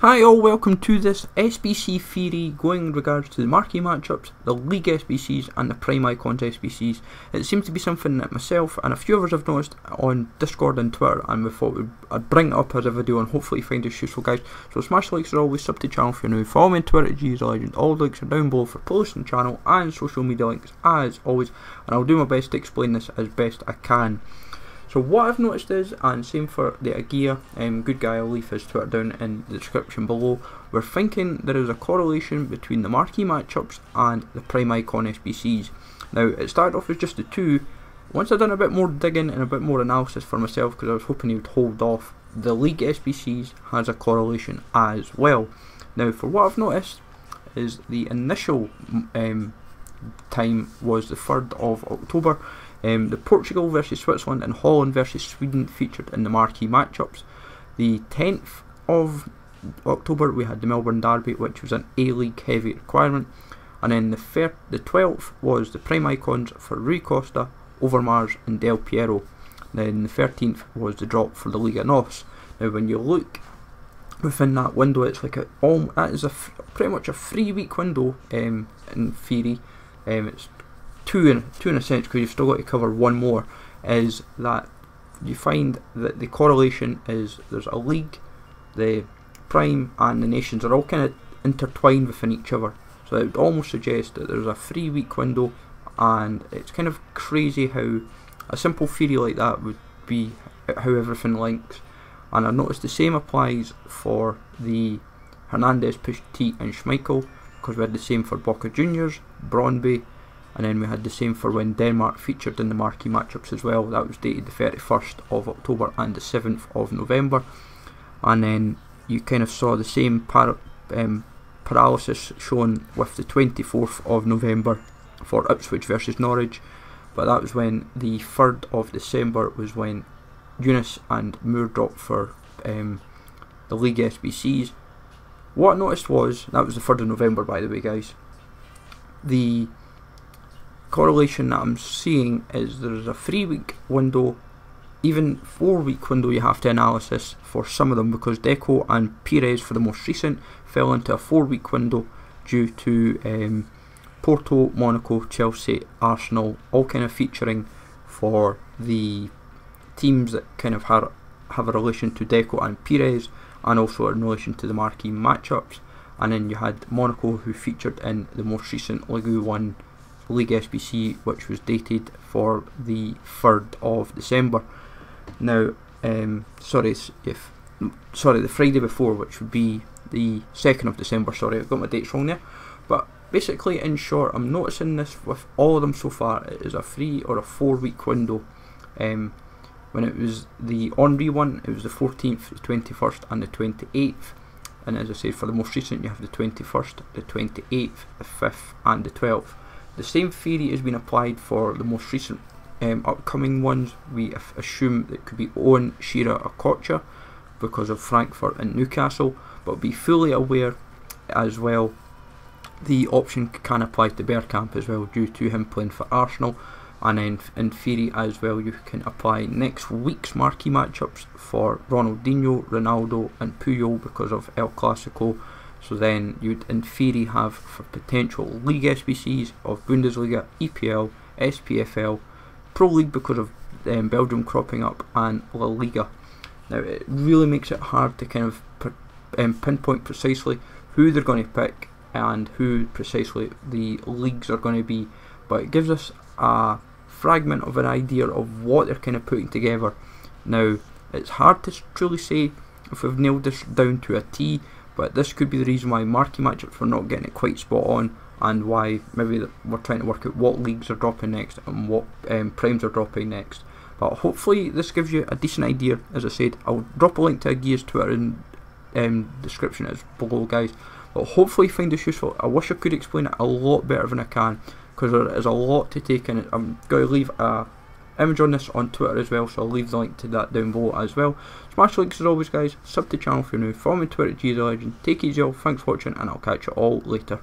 Hi all, welcome to this SBC theory going in regards to the marquee matchups, the league SBCs and the prime icons SBCs. It seems to be something that myself and a few others have noticed on Discord and Twitter, and we thought I'd bring it up as a video and hopefully find it useful, guys. So smash the likes as always, sub to the channel if you're new, follow me on Twitter at TheoryExplained. All the links are down below for posts and channel and social media links as always, and I'll do my best to explain this as best I can. So what I've noticed is, and same for the Agia, good guy, I'll leave his Twitter down in the description below, we're thinking there is a correlation between the marquee matchups and the prime icon SBCs. Now it started off as just the two. Once I've done a bit more digging and a bit more analysis for myself, because I was hoping he would hold off, the league SBCs has a correlation as well. Now for what I've noticed is the initial time was the 3rd of October. The Portugal versus Switzerland and Holland versus Sweden featured in the marquee matchups. The 10th of October we had the Melbourne Derby, which was an A-League heavy requirement, and then the 12th was the prime icons for Rui Costa, Overmars and Del Piero. Then the 13th was the drop for the Liga NOS. Now when you look within that window, it's like that is pretty much a 3-week window in theory. It's two in a sense, because you've still got to cover one more. Is that you find that the correlation is there's a league, the prime and the nations are all kind of intertwined within each other, so it would almost suggest that there's a 3-week window, and it's kind of crazy how a simple theory like that would be how everything links. And I've noticed the same applies for the Hernandez, Petit and Schmeichel, because we had the same for Boca Juniors, Brøndby, and then we had the same for when Denmark featured in the marquee matchups as well. That was dated the 31st of October and the 7th of November. And then you kind of saw the same paralysis shown with the 24th of November for Ipswich versus Norwich, but that was when the 3rd of December was when Eunice and Moore dropped for the league SBCs. What I noticed was, that was the 3rd of November by the way, guys, the correlation that I'm seeing is there's a 3-week window, even 4-week window you have to analysis for some of them, because Deco and Pires for the most recent fell into a 4-week window due to Porto, Monaco, Chelsea, Arsenal all kind of featuring for the teams that kind of have a relation to Deco and Pires, and also in relation to the marquee matchups. And then you had Monaco, who featured in the most recent Ligue 1 League SBC, which was dated for the 3rd of December. Now, sorry, the Friday before, which would be the 2nd of December. Sorry, I've got my dates wrong there. But basically, in short, I'm noticing this with all of them so far. It is a 3 or a 4-week window. When it was the Henry one, it was the 14th, the 21st, and the 28th. And as I said, for the most recent, you have the 21st, the 28th, the 5th, and the 12th. The same theory has been applied for the most recent upcoming ones. We assume that it could be Owen, Shearer or Kocha because of Frankfurt and Newcastle, but be fully aware as well the option can apply to Bergkamp as well due to him playing for Arsenal. And then in theory as well you can apply next week's marquee matchups for Ronaldinho, Ronaldo and Puyol because of El Clasico. So then you'd in theory have for potential league SBCs of Bundesliga, EPL, SPFL, Pro League because of Belgium cropping up, and La Liga. Now it really makes it hard to kind of pinpoint precisely who they're going to pick and who precisely the leagues are going to be, but it gives us a fragment of an idea of what they're kind of putting together. Now it's hard to truly say if we've nailed this down to a T, but this could be the reason why marquee matchups were not getting it quite spot on, and why maybe we're trying to work out what leagues are dropping next and what primes are dropping next. But hopefully this gives you a decent idea. As I said, I'll drop a link to Agia's Twitter in description as below, guys. But hopefully you find this useful. I wish I could explain it a lot better than I can, because there is a lot to take in. I'm going to leave a image on this on Twitter as well, so I'll leave the link to that down below as well. Smash the links as always, guys, sub to the channel if you're new, follow me on Twitter at TheoryExplained. Take it easy all, thanks for watching, and I'll catch you all later.